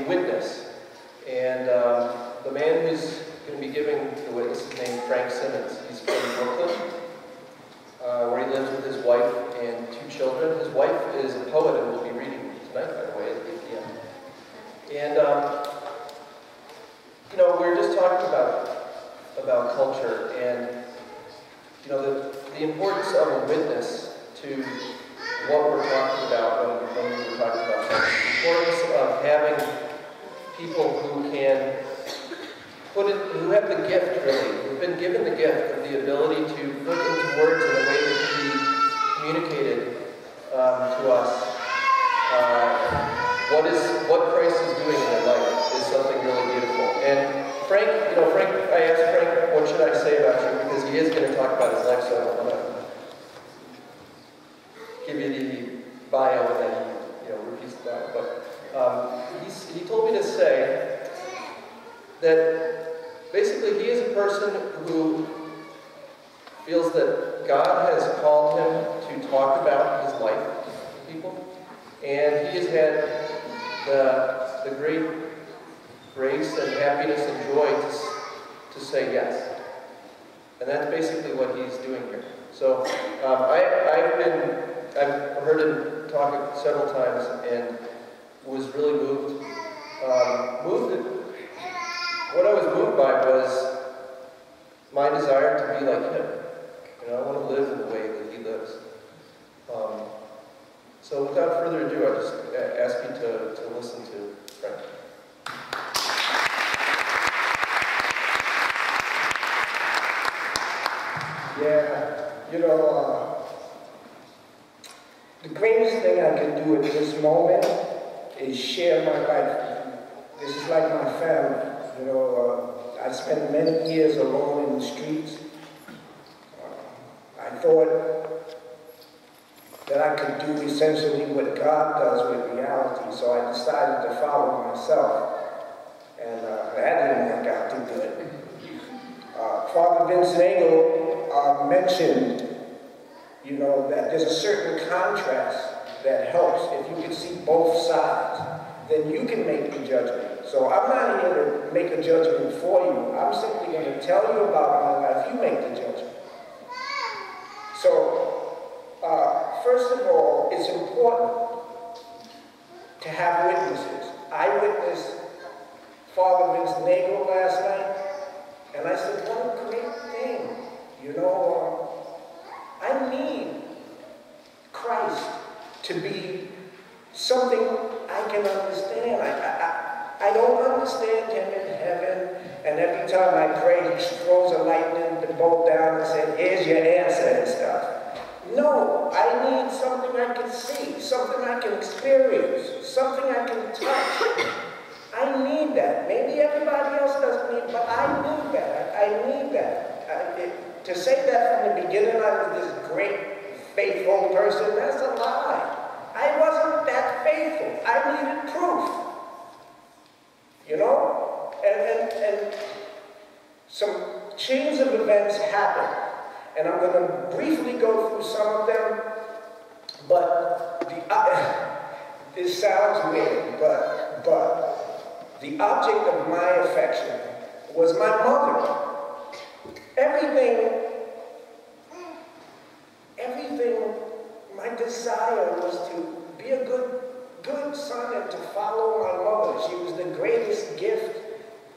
witness. And the man who's going to be giving the witness is named Frank Simmonds. He's from Brooklyn, where he lives with his wife and 2 children. His wife is a poet and will be reading tonight, by the way, at 8 p.m. And, you know, we were just talking about culture and, you know, the importance of a witness to what we're talking about when we were talking about culture. The importance of having people who can who have the gift, really, who've been given the gift of the ability to put into words in a way that can be communicated to us. What Christ is doing in their life is something really beautiful. And Frank, you know, I asked Frank, what should I say about you? Because he is going to talk about his life, so I'm going to give you the bio and then he, you know, repeats the bio. But he told me to say that basically he is a person who feels that God has called him to talk about his life to people, and he has had the great grace and happiness and joy to say yes. And that's basically what he's doing here. So I've heard him talk several times and was really moved. What I was moved by was my desire to be like him. You know, I want to live in the way that he lives. So without further ado, I just ask you to listen to Frank. Yeah, you know, the greatest thing I can do at this moment is share my life. This is like my family. You know, I spent many years alone in the streets. I thought that I could do essentially what God does with reality, so I decided to follow myself. And that didn't work out too good. Father Vince Nagel mentioned, you know, that there's a certain contrast that helps. If you can see both sides, then you can make the judgment. So I'm not here to make a judgment for you. I'm simply going to tell you about my life. You make the judgment. So, first of all, it's important to have witnesses. I witnessed Father Vince Nagel last night, and I said, what a great thing. You know, I need Christ to be something I can understand. I don't understand him in heaven, and every time I pray, he throws a lightning bolt down and says, here's your answer and stuff. No, I need something I can see, something I can experience, something I can touch. I need that. Maybe everybody else doesn't need it, but I need that. I need that. To say that from the beginning I was this great, faithful person, that's a lie. I wasn't that faithful. I needed proof. You know? And some chains of events happened. And I'm going to briefly go through some of them. But this sounds weird, but the object of my affection was my mother. Everything, my desire was to be a good son and to follow my mother. She was the greatest gift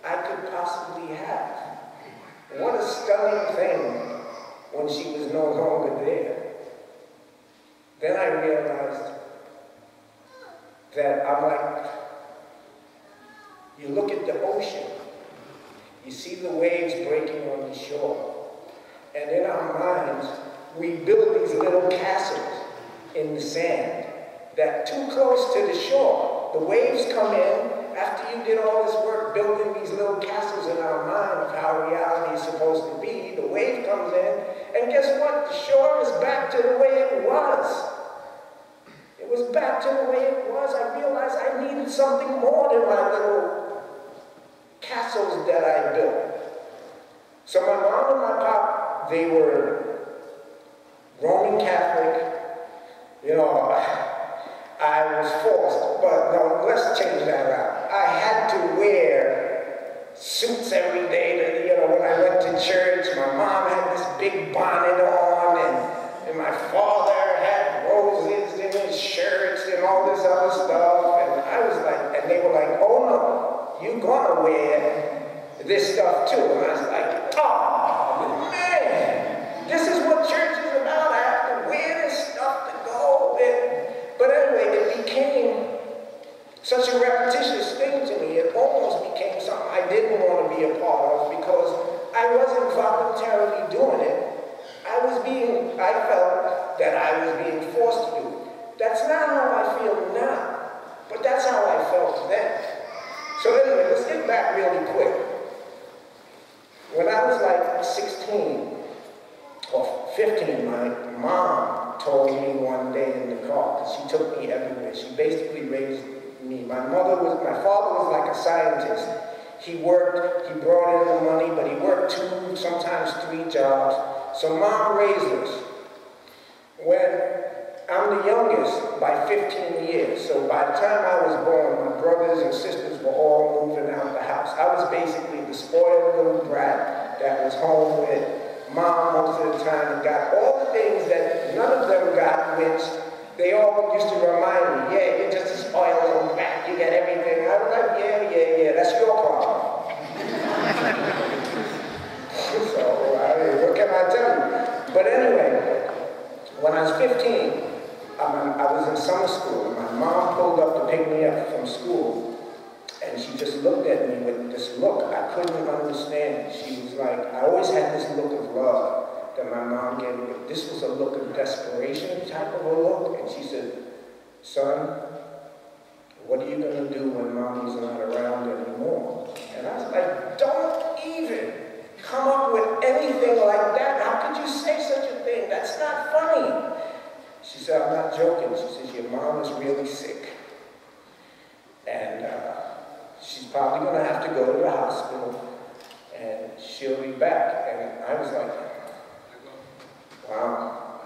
I could possibly have. What a stunning thing when she was no longer there. Then I realized that I'm like, you look at the ocean, you see the waves breaking on the shore, and in our minds, we build these little castles in the sand that too close to the shore. The waves come in after you did all this work building these little castles in our mind of how reality is supposed to be. The wave comes in, and guess what? The shore is back to the way it was. It was back to the way it was. I realized I needed something more than my little castles that I built. So my mom and my pop, they were Roman Catholic. You know, I was forced, but no, let's change that around. I had to wear suits every day. When I went to church, my mom had this big bonnet on, and my father had roses in his shirts and all this other stuff. And I was like, and they were like, oh no, you're gonna wear this stuff too. And I was like, oh man, this is what church is about. I have to wear this stuff to go with. But anyway, it became such a repetitious thing to me. It almost became something I didn't want to be a part of because I wasn't voluntarily doing it. I felt that I was being forced to do it. That's not how I feel now, but that's how I felt then. So anyway, let's get back really quick. When I was like 16 or 15, my mom told me one day in the car, because she took me everywhere. She basically raised me. My father was like a scientist. He worked, he brought in the money, but he worked 2, sometimes 3 jobs. So mom raised us. When I'm the youngest by 15 years, so by the time I was born, my brothers and sisters were all moving out the house. I was basically the spoiled little brat that was home with mom most of the time and got all the things that none of them got, which they all used to remind me, yeah, you're just a spoiled little brat, you get everything. I was like, yeah, that's your problem. So, what can I tell you? But anyway, when I was 15, I was in summer school, and my mom pulled up to pick me up from school, and she just looked at me with this look I couldn't understand. She was like, I always had this look of love that my mom gave me. This was a look of desperation type of a look, and she said, son, what are you going to do when mommy's not around anymore? And I was like, don't even come up with anything like that. How could you say such a thing? That's not funny. She said, I'm not joking. She says, your mom is really sick. And she's probably going to have to go to the hospital, and she'll be back. And I was like, wow.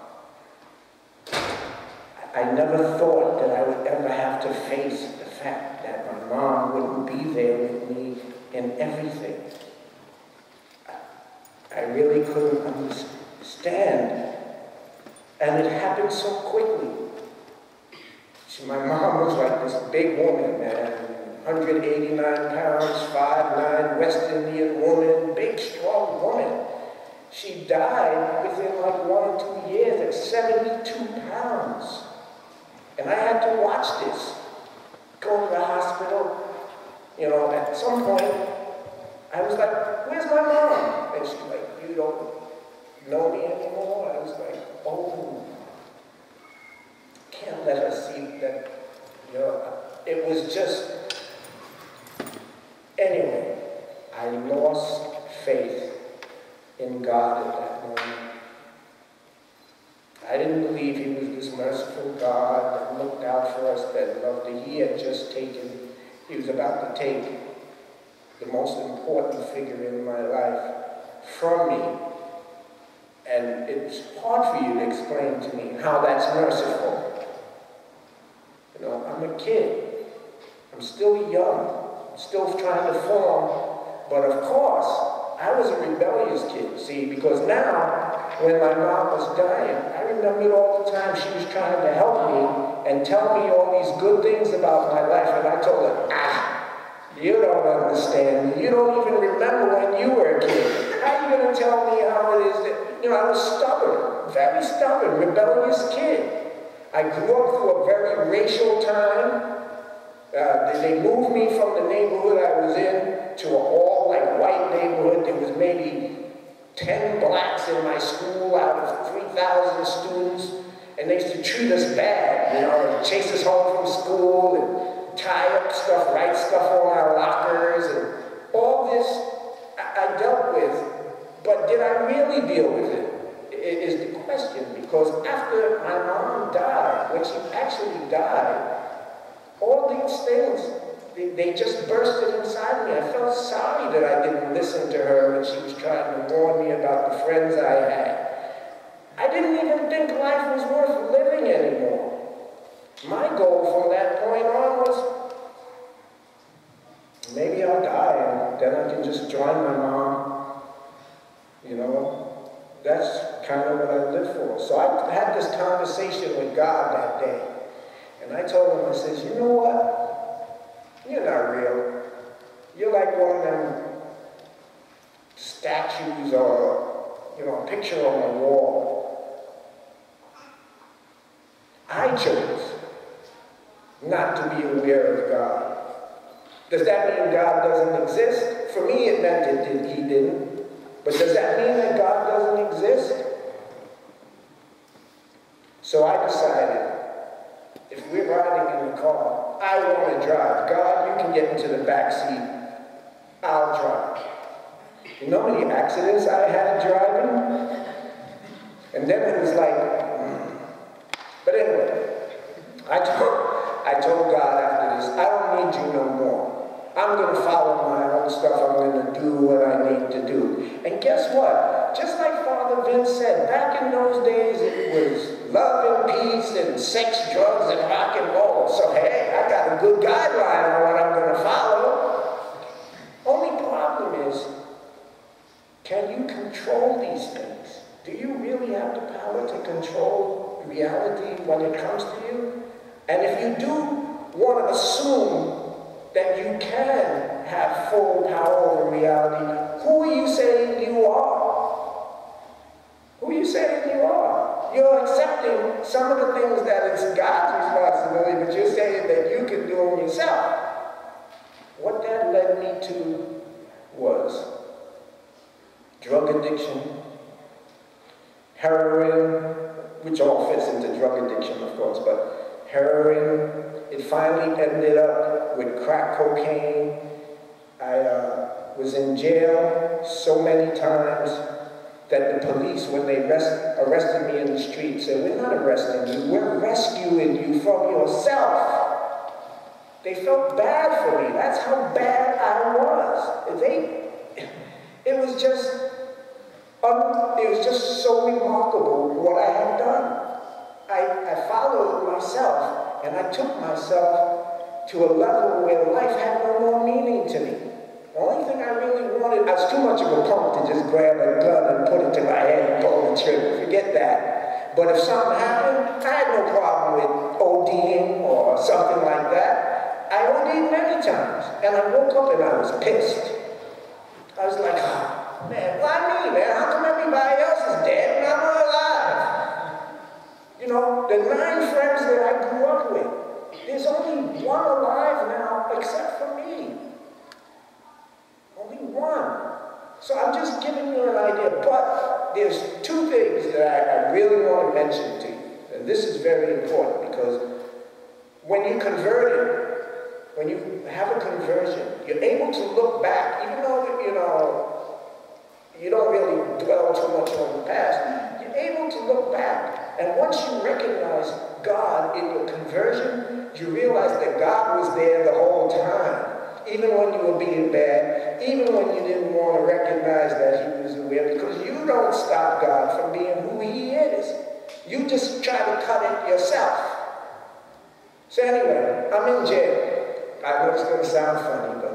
I never thought that I would ever have to face the fact that my mom wouldn't be there with me in everything. I really couldn't understand. And it happened so quickly. My mom was like this big woman, man. 189 pounds, 5'9", West Indian woman, big, strong woman. She died within like 1 or 2 years at 72 pounds. And I had to watch this. Go to the hospital. At some point, I was like, where's my mom? And she's like, you don't know me anymore? I was like, oh, can't let her see that, it was just, anyway, I lost faith in God at that moment. I didn't believe he was this merciful God that looked out for us, that loved us. He was about to take the most important figure in my life from me. And it's hard for you to explain to me how that's merciful. I'm a kid. I'm still young. I'm still trying to form. But of course, I was a rebellious kid, see, because now, when my mom was dying, I remembered all the time she was trying to help me and tell me all these good things about my life. And I told her, you don't understand me. You don't even remember when you were a kid. How are you going to tell me how it is that, I was stubborn, very stubborn, rebellious kid. I grew up through a very racial time. They moved me from the neighborhood I was in to an all-white neighborhood. There was maybe 10 blacks in my school out of 3,000 students. And they used to treat us bad, and chase us home from school and tie up stuff, write stuff on our lockers. And all this I dealt with. But did I really deal with it? Is the question, because after my mom died, when she actually died, all these things, they just bursted inside me. I felt sorry that I didn't listen to her when she was trying to warn me about the friends I had. I didn't even think life was worth living anymore. My goal from that point on was, maybe I'll die and then I can just join my mom. You know, that's kind of what I live for. So I had this conversation with God that day. And I told him, I says, you know what? You're not real. You're like one of them statues or, you know, a picture on the wall. I chose not to be aware of God. Does that mean God doesn't exist? For me, it meant he didn't. But does that mean that God doesn't exist? So I decided, if we're riding in the car, I want to drive. God, you can get into the back seat. I'll drive. You know how many accidents I had driving? And then it was like, But anyway, I told God after this, I don't need you no more. I'm going to follow my own stuff. I'm going to do what I need to do. And guess what? Just like Father Vince said, back in those days, it was love and peace and sex, drugs, and rock and roll. So, hey, I got a good guideline on what I'm going to follow. Only problem is, can you control these things? Do you really have the power to control reality when it comes to you? And if you do want to assume that you can have full power over reality, who are you saying you are? Who are you saying you are? You're accepting some of the things that it's God's responsibility, but you're saying that you can do them yourself. What that led me to was drug addiction, heroin, which all fits into drug addiction, of course, but heroin. It finally ended up with crack cocaine. I was in jail so many times that the police, when they arrested me in the street, said, we're not arresting you, we're rescuing you from yourself. They felt bad for me. That's how bad I was. It was just so remarkable what I had done. I followed myself. And I took myself to a level where life had no more meaning to me. The only thing I really wanted, I was too much of a punk to just grab a gun and put it to my head and pull the trigger. Forget that. But if something happened, I had no problem with ODing or something like that. I OD'd many times. And I woke up and I was pissed. I was like, oh, man, why me, man? How come everybody else is dead and I'm alive? You know, the 9 friends that I grew up with, there's only one alive now except for me. Only one. So I'm just giving you an idea. But there's 2 things that I really want to mention to you. And this is very important because when you converted, when you have a conversion, you're able to look back, even though, you know, you don't really dwell too much on the past, you're able to look back. And once you recognize God in your conversion, you realize that God was there the whole time. Even when you were being bad, even when you didn't want to recognize that He was aware, because you don't stop God from being who He is. You just try to cut it yourself. So anyway, I'm in jail. I know it's going to sound funny, but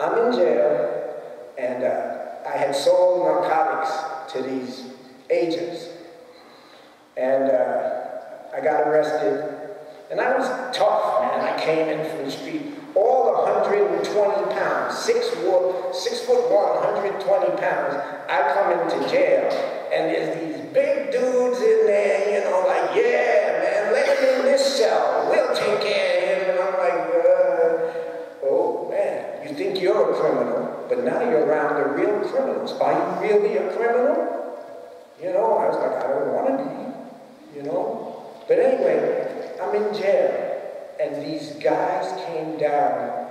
I'm in jail, and I had sold narcotics to these agents. And I got arrested, and I was tough, man. I came in from the street, all 120 pounds, 6 foot 120 pounds. I come into jail, and there's these big dudes in there, you know, like, yeah, man, let him in this cell. We'll take care of him. And I'm like, oh, man, you think you're a criminal, but now you're around the real criminals. Are you really a criminal? You know, I was like, I don't want to be. You know? But anyway, I'm in jail, and these guys came down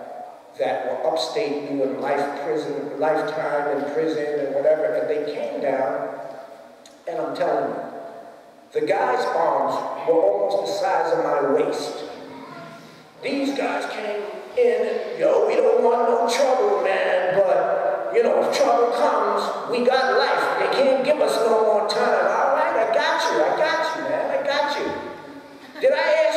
that were upstate doing lifetime in prison and whatever, and they came down, and I'm telling you, the guy's arms were almost the size of my waist. These guys came in, and, yo, we don't want no trouble, man, but, you know, if trouble comes, we got life. They can't give us no more time. All right, I got you, man, I got you. Did I ask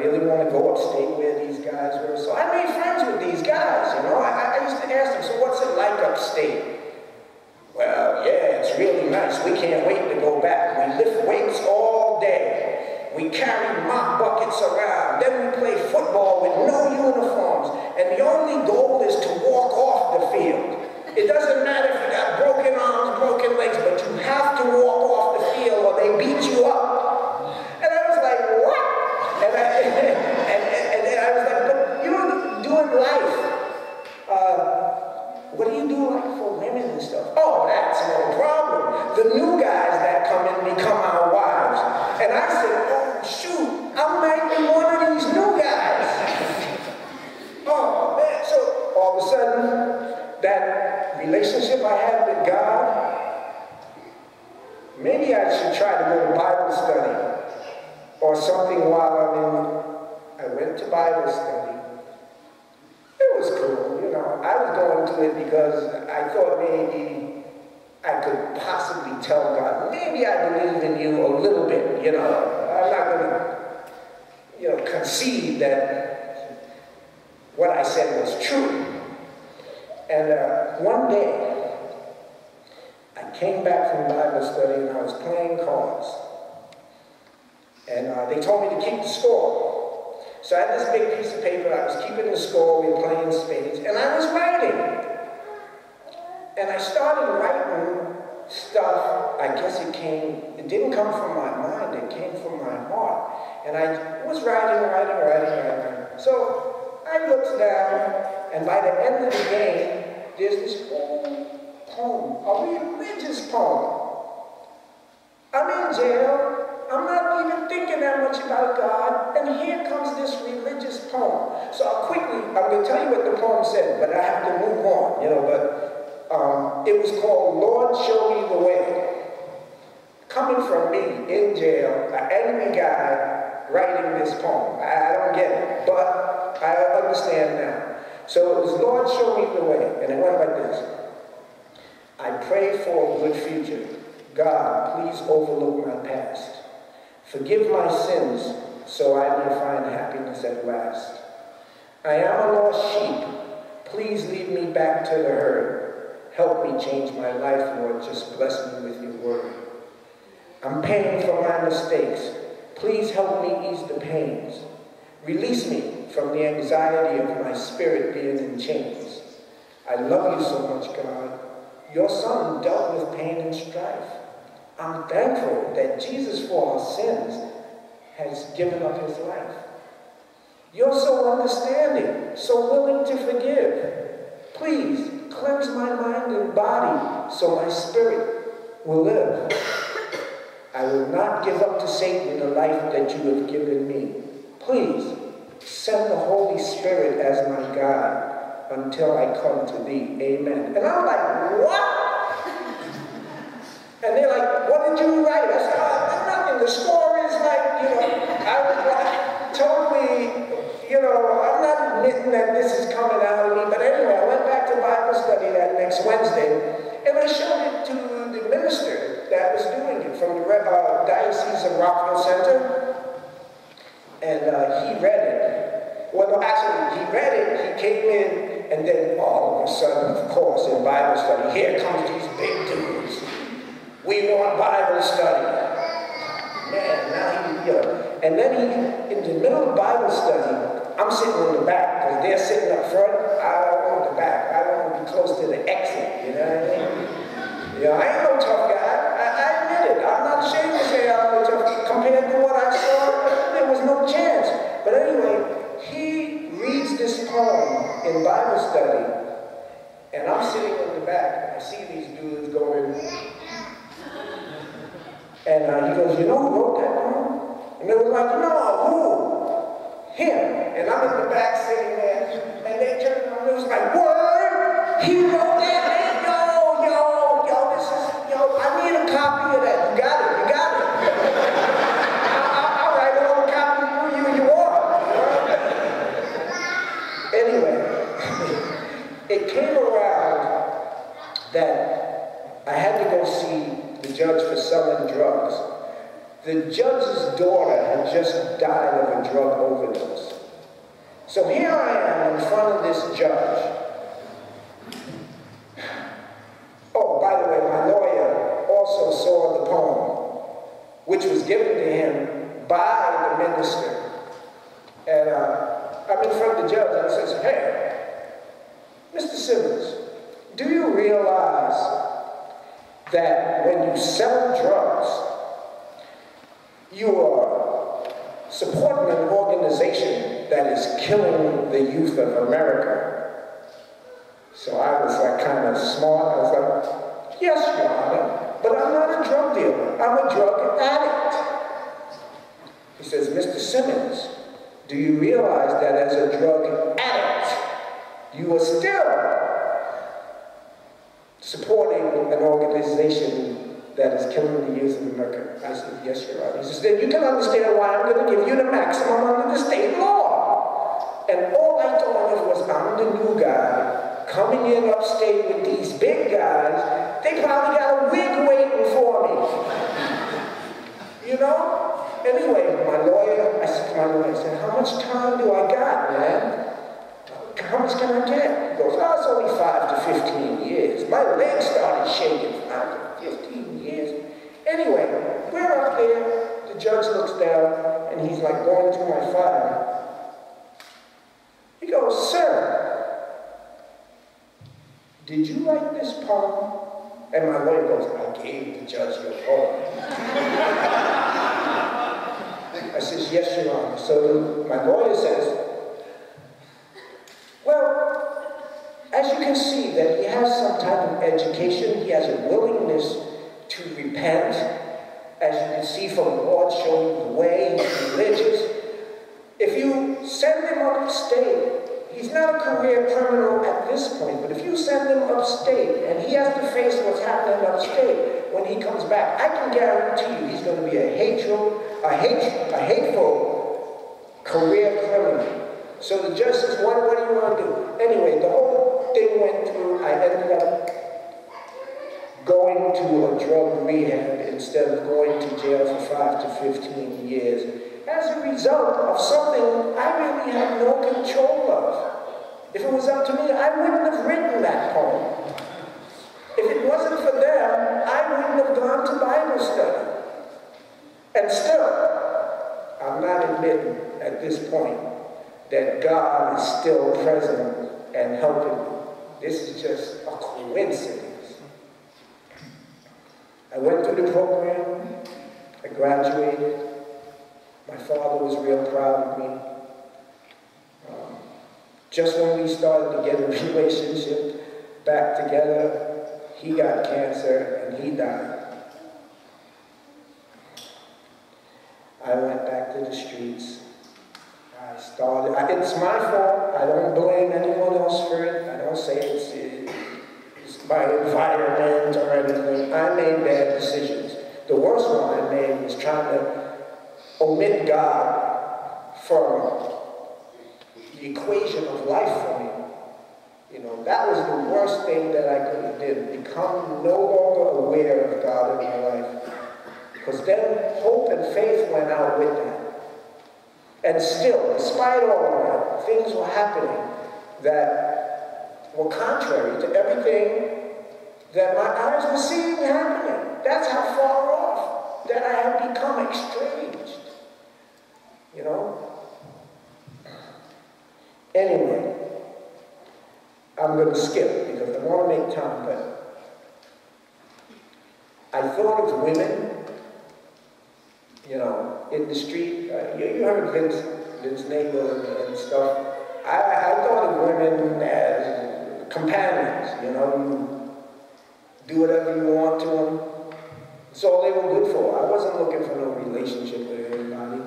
really want to go upstate where these guys were. So I made friends with these guys, you know. I used to ask them, so what's it like upstate? Well, yeah, it's really nice. We can't wait to go back. We lift weights all day. We carry mop buckets around. Then we play football with no uniforms. And the only goal is to walk off the field. It doesn't matter if you got broken arms, broken legs, but you have to walk off the field or they beat you up. And I was like, what? And I was like, but you're doing life. What do you do like for women and stuff? Oh, that's no problem. The new guys that come in become our wives. And I said, oh, shoot, I might be one of these new guys. Oh, man. So all of a sudden, that relationship I had with God, maybe I should try to go to Bible study or something while I went to Bible study. It was cool, you know. I was going to it because I thought maybe I could possibly tell God, maybe I believe in you a little bit, you know. I'm not going to, you know, concede that what I said was true. And one day, I came back from Bible study and I was playing cards. And they told me to keep the score. So I had this big piece of paper, I was keeping the score, we were playing spades, and I was writing. And I started writing stuff, I guess it didn't come from my mind, it came from my heart. And I was writing. So I looked down, and by the end of the game, there's this whole poem, a religious poem. I'm in jail. I'm not even thinking that much about God, and here comes this religious poem. So I'm going to tell you what the poem said, but I have to move on, you know, but it was called, Lord, Show Me the Way. Coming from me, in jail, an angry guy writing this poem. I don't get it, but I understand now. So it was, Lord, show me the way, and it went like this. I pray for a good future. God, please overlook my past. Forgive my sins, so I may find happiness at last. I am a lost sheep. Please lead me back to the herd. Help me change my life, Lord. Just bless me with your word. I'm paying for my mistakes. Please help me ease the pains. Release me from the anxiety of my spirit being in chains. I love you so much, God. Your son dealt with pain and strife. I'm thankful that Jesus, for our sins, has given up his life. You're so understanding, so willing to forgive. Please, cleanse my mind and body so my spirit will live. I will not give up to Satan the life that you have given me. Please, send the Holy Spirit as my guide until I come to thee. Amen. And I'm like, what? And they're like, what did you write? I said, oh, nothing. The score is like, you know, I was like, totally, you know, I'm not admitting that this is coming out of me. But anyway, I went back to Bible study that next Wednesday, and I showed it to the minister that was doing it from the Diocese of Rockville Center. And he read it. Well, no, actually, he read it, he came in, and then all of a sudden, of course, in Bible study, here comes these big dudes. We want Bible study. Man, now he, you know. And then he, in the middle of Bible study, I'm sitting in the back, because they're sitting up front. I don't want the back. I don't want to be close to the exit, you know what I mean? You know, I ain't no tough guy. I admit it. I'm not ashamed to say I'm no tough guy. Compared to what I saw, there was no chance. But anyway, he reads this poem in Bible study, and I'm sitting in the back, and I see these dudes going, and he goes, you know who wrote that poem? And they were like, no, who? Him. And I'm in the back sitting there, and they turned around, and it was like, word? He wrote that? Yo, this is, I need a copy of that. You got it. I'll write all the copies for you want. Anyway, it came around that I had to go see the judge for selling drugs. The judge's daughter had just died of a drug overdose. So here I am in front of this judge. Oh, by the way, my lawyer also saw the poem, which was given to him by the minister. And I'm in front of the judge, and I says, hey, Mr. Simmonds, do you realize that when you sell drugs, you are supporting an organization that is killing the youth of America? So I was like kind of smart. I was like, yes, Your Honor, but I'm not a drug dealer. I'm a drug addict. He says, Mr. Simmonds, do you realize that as a drug addict, you are still supporting an organization that is killing the youth of America? I said, yes, Your Honor. He says, then you can understand why I'm going to give you the maximum under the state law. And all I thought of was, I'm the new guy coming in upstate with these big guys. They probably got a wig waiting for me. You know? Anyway, I said to my lawyer, I said, how much time do I got, man? How much can I get? He goes, oh, it's only 5 to 15 years. My legs started shaking. 5 to 15 years. Anyway, we're up there. The judge looks down, and he's like going through my file. He goes, sir, did you write this poem? And my lawyer goes, I gave the judge your poem. I says, yes, Your Honor. So my lawyer says, well, as you can see that he has some type of education, he has a willingness to repent. As you can see from the Lord showing the way, he's religious. If you send him upstate, he's not a career criminal at this point, but if you send him upstate and he has to face what's happening upstate when he comes back, I can guarantee you he's going to be a hateful career criminal. So the judge says, what do you want to do? Anyway, the whole thing went through. I ended up going to a drug rehab instead of going to jail for 5 to 15 years as a result of something I really had no control of. If it was up to me, I wouldn't have written that poem. If it wasn't for them, I wouldn't have gone to Bible study. And still, I'm not admitting at this point that God is still present and helping me. This is just a coincidence. I went through the program, I graduated. My father was real proud of me. Just when we started to get a relationship back together, he got cancer and he died. I went back to the streets. It's my fault. I don't blame anyone else for it. I don't say it's my environment or anything. I made bad decisions. The worst one I made was trying to omit God from the equation of life for me. You know, that was the worst thing that I could have did. Become no longer aware of God in my life. Because then hope and faith went out with that. And still, despite all of that, things were happening that were contrary to everything that my eyes were seeing happening. That's how far off that I had become estranged. You know? Anyway, I'm going to skip because I want to make time, but I thought of women, you know, in the street. You heard Vince Nagle and stuff. I thought of women as companions, you know. You do whatever you want to them. That's all they were good for. I wasn't looking for no relationship with anybody.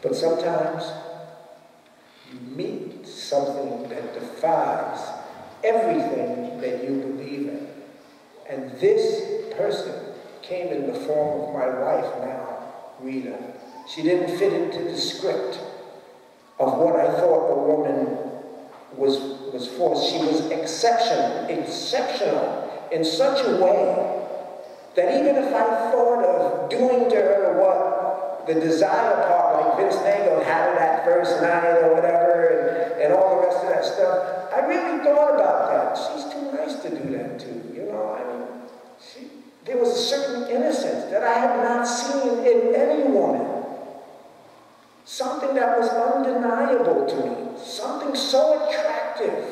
But sometimes you meet something that defies everything that you believe in. And this person came in the form of my wife now, Rita. She didn't fit into the script of what I thought a woman was for. She was exceptional in such a way that even if I thought of doing to her what the desire part, like Vince Nagle had it at first night or whatever, and all the rest of that stuff, I really thought about that. She's too nice to do that too, you know? I mean, there was a certain innocence that I had not seen in any woman. Something that was undeniable to me. Something so attractive.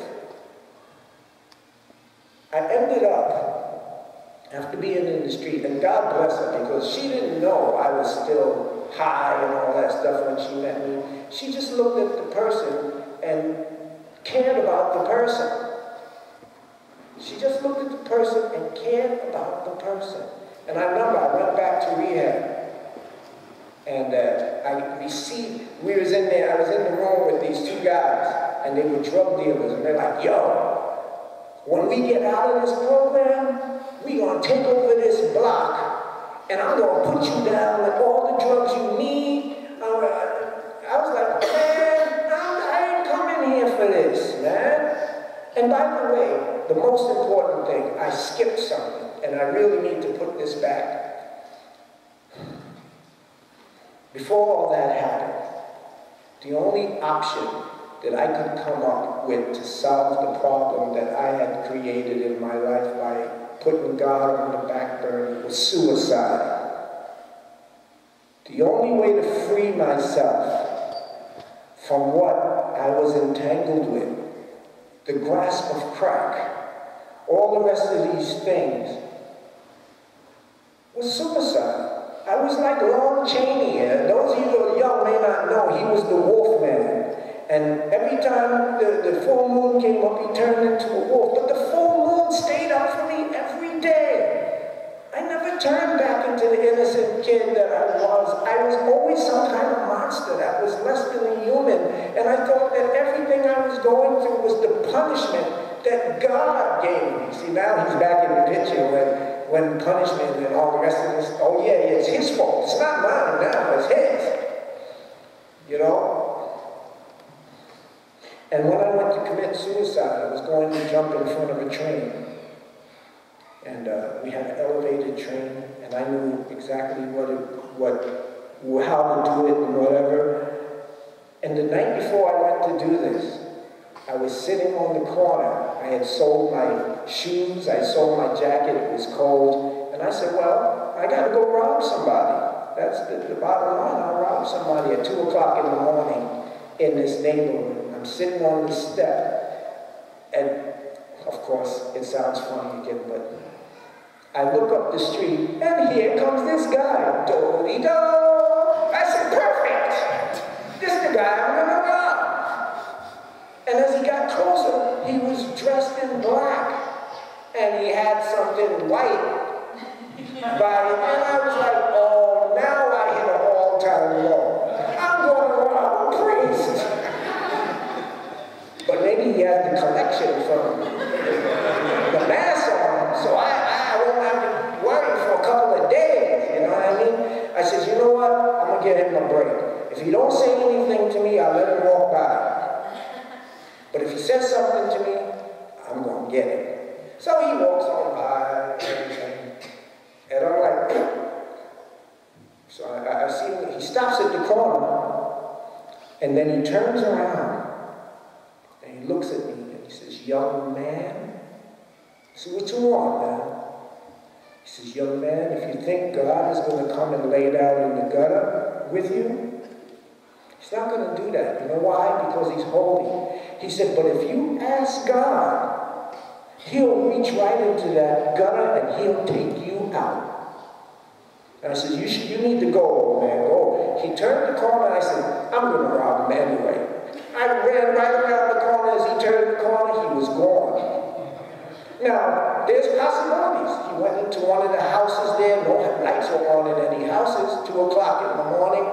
I ended up, after being in the street, and God bless her, because she didn't know I was still high and all that stuff when she met me. She just looked at the person and cared about the person. She just looked at the person and cared about the person. And I remember I went back to rehab. And I received, I was in the room with these two guys, and they were drug dealers, and they're like, yo, when we get out of this program, we're going to take over this block, and I'm going to put you down with all the drugs you need. I was like, man, I ain't coming here for this, man. And by the way, the most important thing, I skipped something, and I really need to put this back. Before all that happened, the only option that I could come up with to solve the problem that I had created in my life by putting God on the back burner was suicide. The only way to free myself from what I was entangled with, the grasp of crack, all the rest of these things, was suicide. I was like Lon Chaney. Those of you who are young may not know, he was the wolf man. And every time the full moon came up, he turned into a wolf. But the full moon stayed up for me every day. I never turned back into the innocent kid that I was. I was always some kind of monster that was less than a human. And I thought that everything I was going through was the punishment that God gave me. See, now he's back in the picture when punishment and all the rest of this, oh yeah, it's his fault. It's not mine now, it's his. You know? And when I went to commit suicide, I was going to jump in front of a train. And we had an elevated train, and I knew exactly how to do it and whatever. And the night before I went to do this, I was sitting on the corner. I had sold my shoes, I sold my jacket, it was cold. And I said, well, I got to go rob somebody. That's the bottom line. I'll rob somebody at 2 o'clock in the morning in this neighborhood. I'm sitting on the step. And, of course, it sounds funny again, but I look up the street, and here comes this guy. Do-de-do! I said, perfect! This is the guy I'm going to rob. And as he got closer, he was dressed in black, and he had something white by it. And I was like, oh, now I hit an all-time low. I'm going to rob a priest. But maybe he had the collection from the mass on him, so I won't have to worry for a couple of days, you know what I mean? I said, you know what? I'm going to give him a break. If he don't say anything to me, I'll let him walk by. But if he says something to me, I'm going to get it. So he walks on by, and I'm like, so I see him, he stops at the corner, and then he turns around, and he looks at me, and he says, young man. I said, what you want, man? He says, young man, if you think God is going to come and lay down in the gutter with you, he's not going to do that. You know why? Because he's holy. He said, but if you ask God, he'll reach right into that gutter and he'll take you out. And I said, you need to go, old man, go. He turned the corner, and I said, I'm going to rob him anyway. I ran right around the corner. As he turned the corner, he was gone. Now, there's possibilities. He went into one of the houses there. No lights were on in any houses. 2 o'clock in the morning.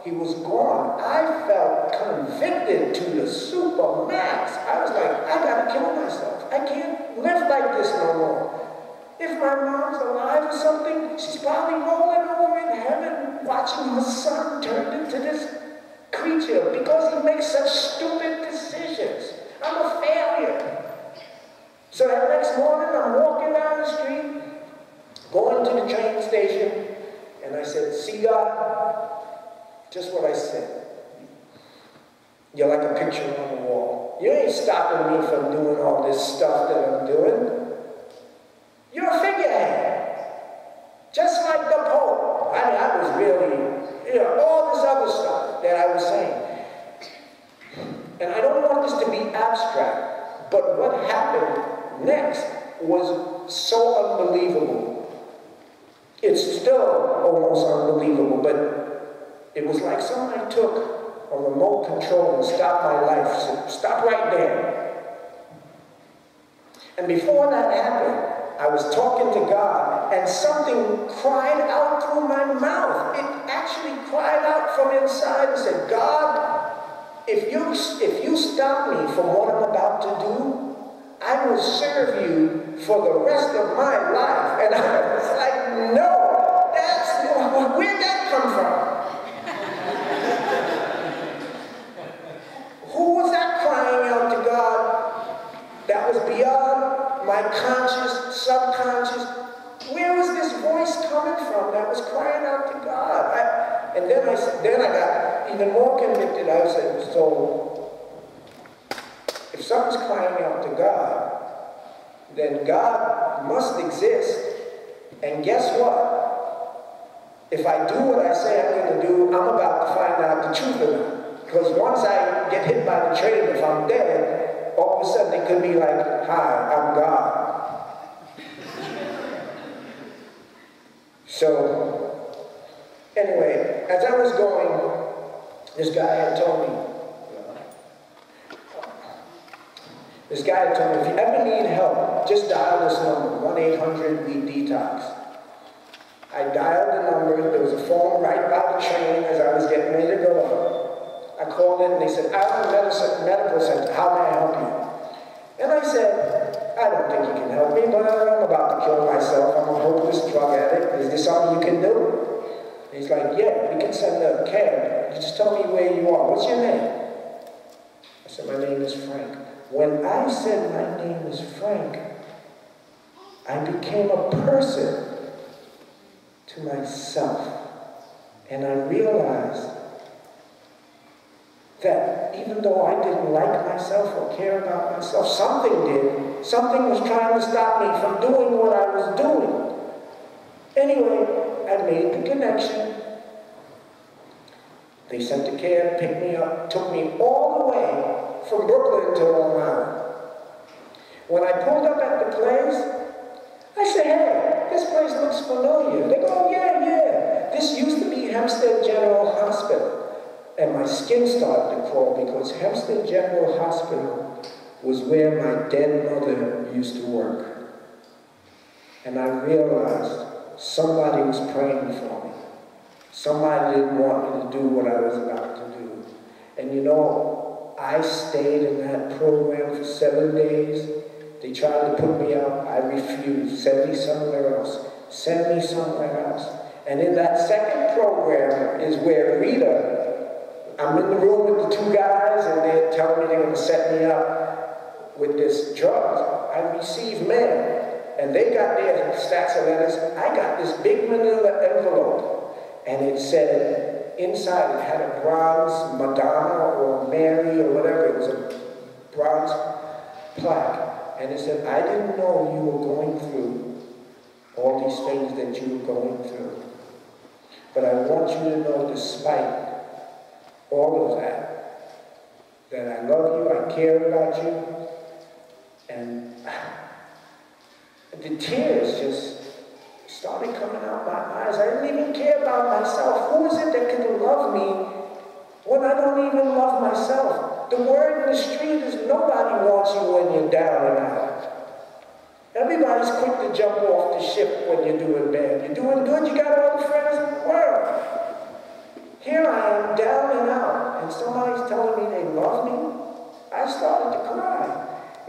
He was gone. I felt convicted to the super max. I was like, I gotta kill myself. I can't live like this no more. If my mom's alive or something, she's probably rolling over in heaven watching her son turn into this creature because he makes such stupid decisions. I'm a failure. So that next morning, I'm walking down the street, going to the train station, and I said, see God, just what I said. You're like a picture on the wall. You ain't stopping me from doing all this stuff that I'm doing. You're a figurehead. Just like the Pope. I was really, all this other stuff that I was saying. And I don't want this to be abstract, but what happened next was so unbelievable. It's still almost unbelievable, but it was like somebody took a remote control and stopped my life. So stop right there. And before that happened, I was talking to God, and something cried out through my mouth. It actually cried out from inside and said, God, if you stop me from what I'm about to do, I will serve you for the rest of my life. And I was like, no, where'd that come from? Who was that crying out to God that was beyond my conscious, subconscious? Where was this voice coming from that was crying out to God? And then I got even more convicted. I said, so if something's crying out to God, then God must exist. And guess what? If I do what I say I'm going to do, I'm about to find out the truth of it. Because once I get hit by the train, if I'm dead, all of a sudden it could be like, hi, I'm God. So, anyway, as I was going, this guy had told me, if you ever need help, just dial this number, 1-800-WE-DETOX. I dialed the number, there was a phone right by the train as I was getting ready to go up. I called in and they said, I'm a medical center, how may I help you? And I said, I don't think you can help me, but I'm about to kill myself. I'm a hopeless drug addict. Is there something you can do? And he's like, yeah, we can send a cab. You just tell me where you are. What's your name? I said, my name is Frank. When I said my name is Frank, I became a person to myself. And I realized that even though I didn't like myself or care about myself, something did. Something was trying to stop me from doing what I was doing. Anyway, I made the connection. They sent a cab, picked me up, took me all the way from Brooklyn to Long Island. When I pulled up at the place, I said, hey, this place looks familiar. They go, oh, yeah. This used to be Hempstead General Hospital. And my skin started to crawl because Hempstead General Hospital was where my dead mother used to work. And I realized somebody was praying for me. Somebody didn't want me to do what I was about to do. And you know, I stayed in that program for 7 days. They tried to put me out. I refused. Send me somewhere else. Send me somewhere else. And in that second program is where Rita, I'm in the room with the two guys, and they're telling me they're going to set me up with this drug. I received mail, and they got their stacks of letters. I got this big manila envelope, and it said, inside it had a bronze Madonna or Mary or whatever. It was a bronze plaque. And it said, I didn't know you were going through all these things that you were going through. But I want you to know, despite all of that I love you, I care about you, and the tears just started coming out my eyes. I didn't even care about myself. Who is it that can love me when I don't even love myself? The word in the street is nobody wants you when you're down and out. Everybody's quick to jump off the ship when you're doing bad. You're doing good, you got all the friends in the world. Here I am, down and out, and somebody's telling me they love me. I started to cry.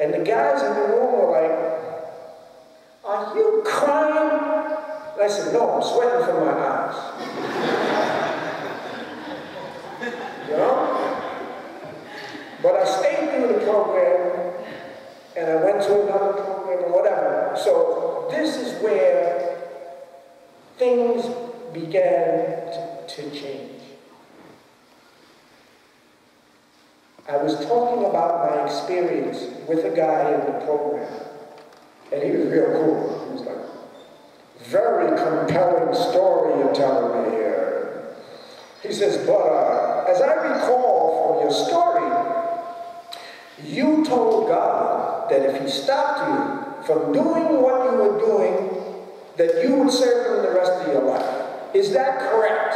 And the guys in the room were like, are you crying? And I said, no, I'm sweating from my eyes. You know? But I stayed through the program, and I went to another program and whatever. So this is where things began to change. I was talking about my experience with a guy in the program, and he was real cool. He was like, very compelling story you're telling me here. He says, but as I recall from your story, you told God that if he stopped you from doing what you were doing, that you would serve him the rest of your life. Is that correct?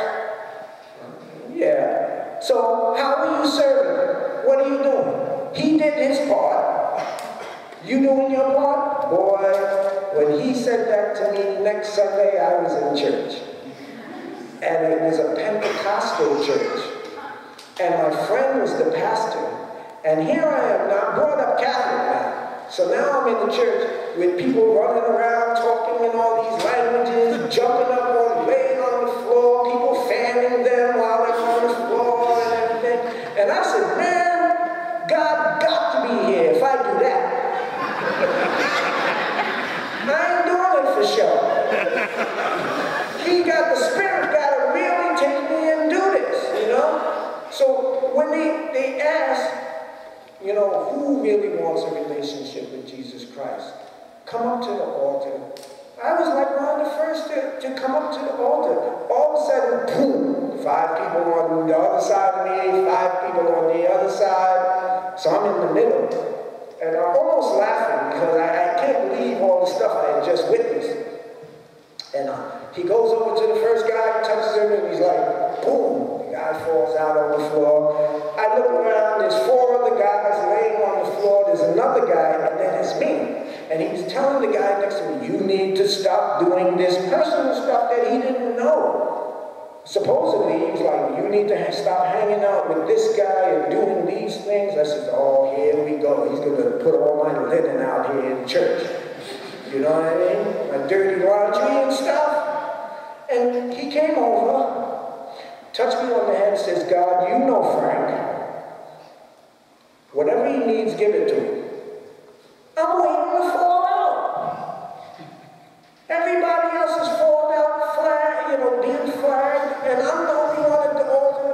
Yeah. So how are you serving? What are you doing? He did his part. You doing your part? Boy, when he said that to me next Sunday, I was in church. And it was a Pentecostal church. And my friend was the pastor. And here I am now, brought up Catholic now. So now I'm in the church with people running around, talking in all these languages, jumping up on, laying on the floor, people fanning them while they're on the floor and everything. And I said, man, God got to be here if I do that. I ain't doing it for show. The Spirit got to really take me and do this, you know? So when they ask, you know, who really wants a relationship with Jesus Christ? Come up to the altar. I was like one of the first to come up to the altar. All of a sudden, boom, 5 people on the other side of me, 5 people on the other side. So I'm in the middle. And I'm almost laughing because I can't believe all the stuff I had just witnessed. And he goes over to the first guy, touches him, and he's like, boom, the guy falls out on the floor. I look around, there's 4 other guys laying on the floor, there's another guy, and then it's me. And he was telling the guy next to me, you need to stop doing this personal stuff that he didn't know. Supposedly, he was like, you need to stop hanging out with this guy and doing these things. I said, oh, here we go. He's going to put all my linen out here in church. You know what I mean? My dirty laundry and stuff. And he came over, touched me on the head and says, God, you know Frank. Whatever he needs, give it to him. I'm waiting to fall out. Everybody else is falling out, flag, you know, being flagged, and I'm the only one at the altar.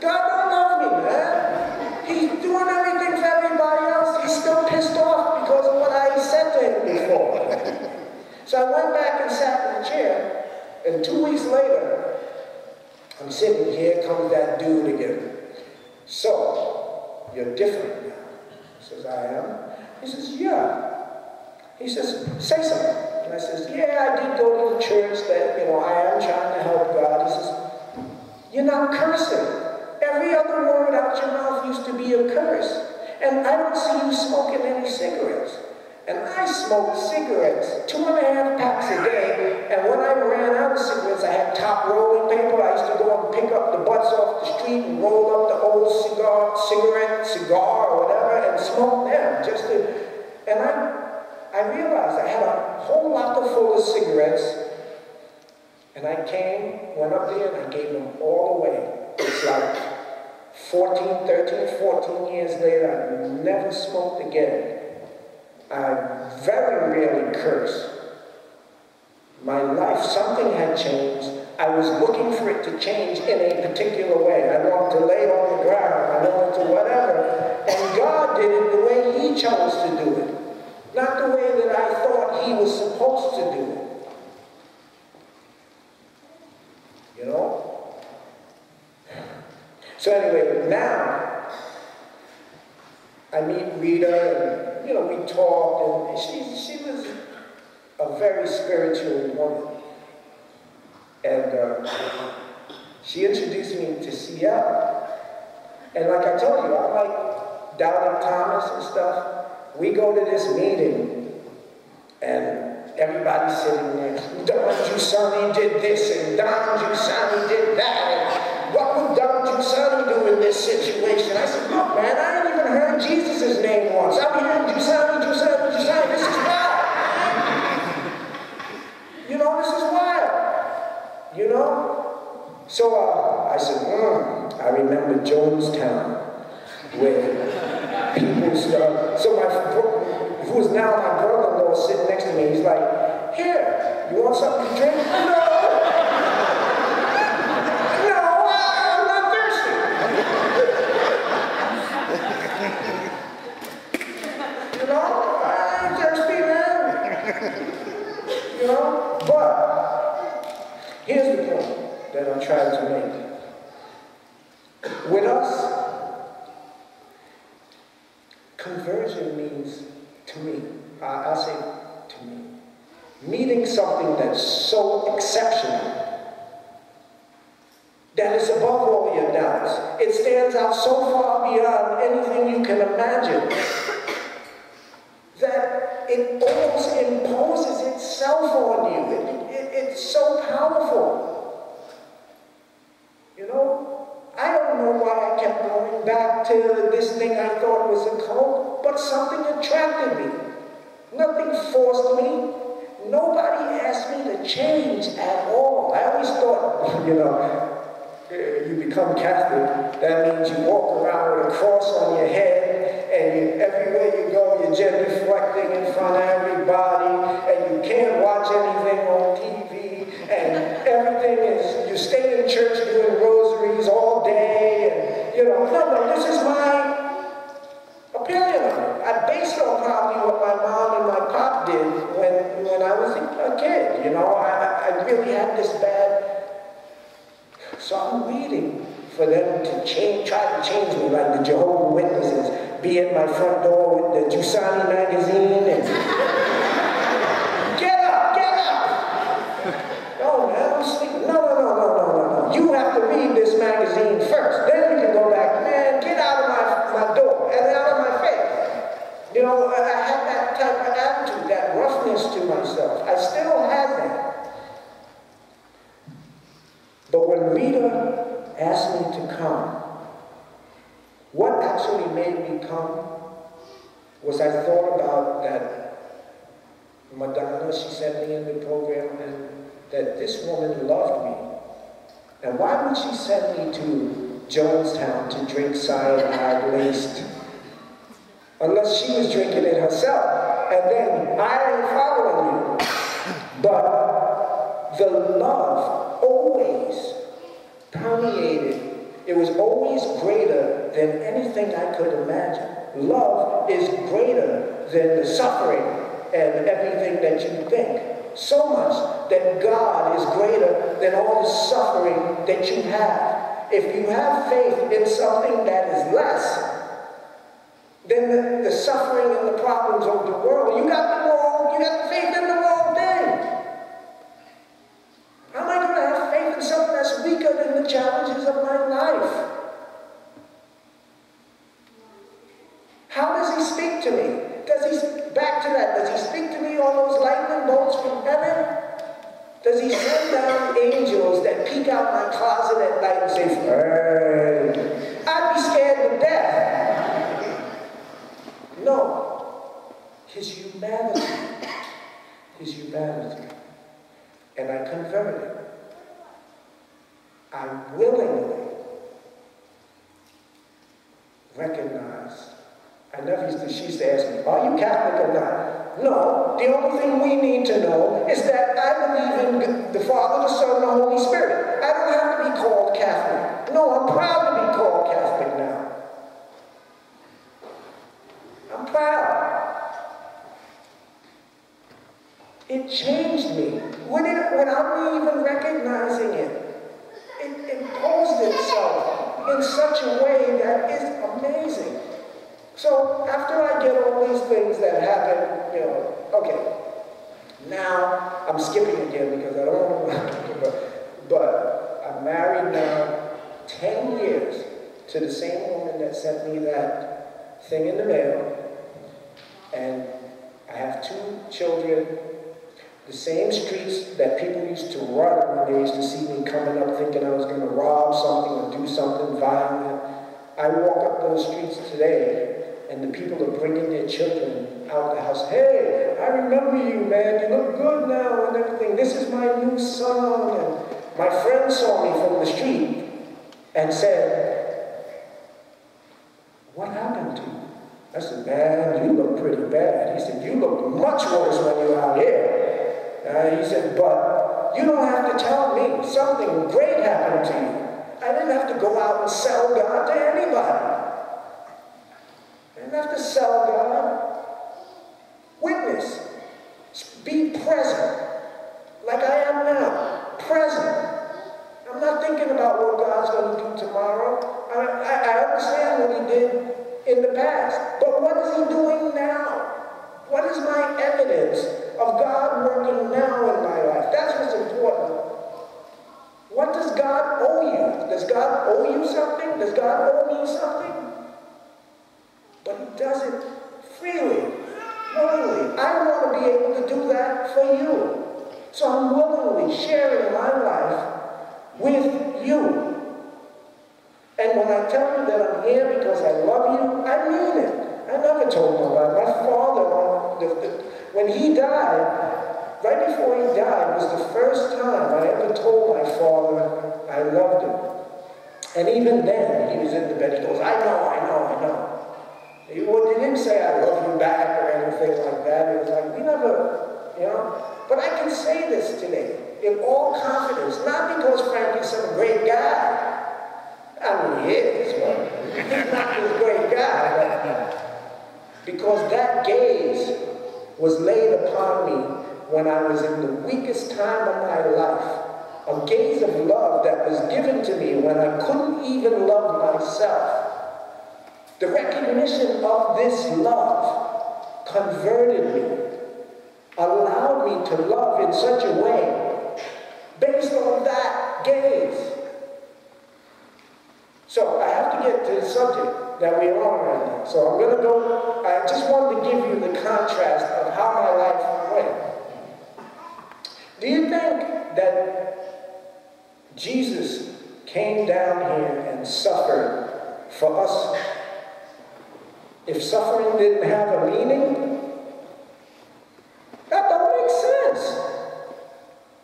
God don't love me, man. He's doing everything for everybody else. He's still pissed off because of what I said to him before. So I went back and sat in the chair, and 2 weeks later, I'm sitting here, comes that dude again. So, you're different now. He says, I am. He says, yeah. He says, say something. And I says, yeah, I did go to the church that, you know, I am trying to help God. He says, you're not cursing. Every other word out your mouth used to be a curse. And I don't see you smoking any cigarettes. And I smoked cigarettes, 2.5 packs a day, and when I ran out of cigarettes, I had top rolling paper. I used to go and pick up the butts off the street and roll up the old cigar or whatever, and smoke them. And I realized I had a whole locker full of cigarettes, and I went up there, and I gave them all away. It's like 13, 14 years later, I never smoked again. I very rarely curse. My life, something had changed. I was looking for it to change in a particular way. I wanted to lay on the ground. I wanted to whatever. And God did it the way He chose to do it. Not the way that I thought He was supposed to do it. You know? So anyway, now, I meet Rita, and, you know, we talk, and she was a very spiritual woman. And she introduced me to Seattle. And like I told you, I'm like Doubting Thomas and stuff. We go to this meeting, and everybody's sitting there. Don Giussani did this, and Don Giussani did that, and what would Don Giussani do in this situation? I said, look, man, I ain't even heard Jesus' name once. I'm hearing Giussani. This is wild. You know, this is wild. You know? So I said, I remember Jonestown, where people start. So my who is now my brother-in-law, sitting next to me. He's like, here, you want something to drink? No! I'm not thirsty. You know, I ain't thirsty, man. You know, but here's the point that I'm trying to make. With us, conversion means, to me, I'll say to me, meeting something that's so exceptional, that is above all your doubts. It stands out so far beyond anything you can imagine that it almost imposes itself on you. It's so powerful. You know? I don't know why I kept going back to this thing I thought was a cult, but something attracted me. Nothing forced me. Nobody asked me to change at all. I always thought, you know, you become Catholic, that means you walk around with a cross on your head, and everywhere you go, you're genuflecting in front of everybody, and you can't watch anything on TV, and everything is, you stay in church doing rosaries all day, and, you know, no, this is my opinion of it. I based on probably what my mom and my pop did when I was a kid, you know. I really had this bad. So I'm waiting for them to try to change me, like the Jehovah's Witnesses, be at my front door with the Jusani magazine and get up! No, man, I'm sleeping. No. You have to read this magazine first. Then you can go back. Man, get out of my door and out of my face. You know, I had that type of attitude, that roughness to myself. I still had that. But when Rita asked me to come, what actually made me come was I thought about that Madonna, she sent me in the program, and that this woman loved me. And why would she send me to Jonestown to drink cyanide-laced, unless she was drinking it herself? And then I ain't following you. But the love always permeated. It was always greater than anything I could imagine. Love is greater than the suffering and everything that you think. So much that God is greater than all the suffering that you have. If you have faith in something that is less than the suffering and the problems of the world, you got faith in the wrong thing. How am I going to have faith in something that's weaker than the challenges of my life? How does he speak to me? Back to that, does he speak to me on those lightning bolts from heaven? Does he send down angels that peek out my closet at night and say, hey? I'd be scared to death. No. His humanity. And I converted. I willingly recognized. She used to ask me, are you Catholic or not? No, the only thing we need to know is that I believe in the Father, the Son, and the Holy Spirit. I don't have to be called Catholic. No, I'm proud to be called Catholic now. I'm proud. It changed me without me even recognizing it. It imposed itself in such a way that is amazing. So after I get all these things that happen, you know, okay, now I'm skipping again because I don't want to, but I'm married now 10 years to the same woman that sent me that thing in the mail, and I have 2 children, the same streets that people used to run when they used to see me coming up thinking I was going to rob something or do something violent. I walk up those streets today, and the people are bringing their children out the house. Hey, I remember you, man. You look good now and everything. This is my new son. And my friend saw me from the street and said, what happened to you? I said, said, man, you look pretty bad. He said, you look much worse when you're out here. He said, but you don't have to tell me. Something great happened to you. I didn't have to go out and sell God to anybody. I didn't have to sell God. Witness. Be present. Like I am now. Present. I'm not thinking about what God's going to do tomorrow. I understand what he did in the past. But what is he doing now? What is my evidence of God working now in my life? That's what's important. What does God owe you? Does God owe you something? Does God owe me something? But he does it freely, willingly. I want to be able to do that for you. So I'm willingly sharing my life with you. And when I tell you that I'm here because I love you, I mean it. I never told nobody. My father, when he died, right before he died, was the first time I ever told my father I loved him. And even then, he was in the bed, he goes, I know. He didn't say I love you back or anything like that. It was like, we never, But I can say this today in all confidence, not because Frankie's some great guy. I mean, he is, but he's not this great guy. But because that gaze was laid upon me when I was in the weakest time of my life. A gaze of love that was given to me when I couldn't even love myself. The recognition of this love converted me, allowed me to love in such a way based on that gaze. So I have to get to the subject that we're on right now. So I'm going to go, I just wanted to give you the contrast of how my life went. Do you think that Jesus came down here and suffered for us? If suffering didn't have a meaning, that don't make sense.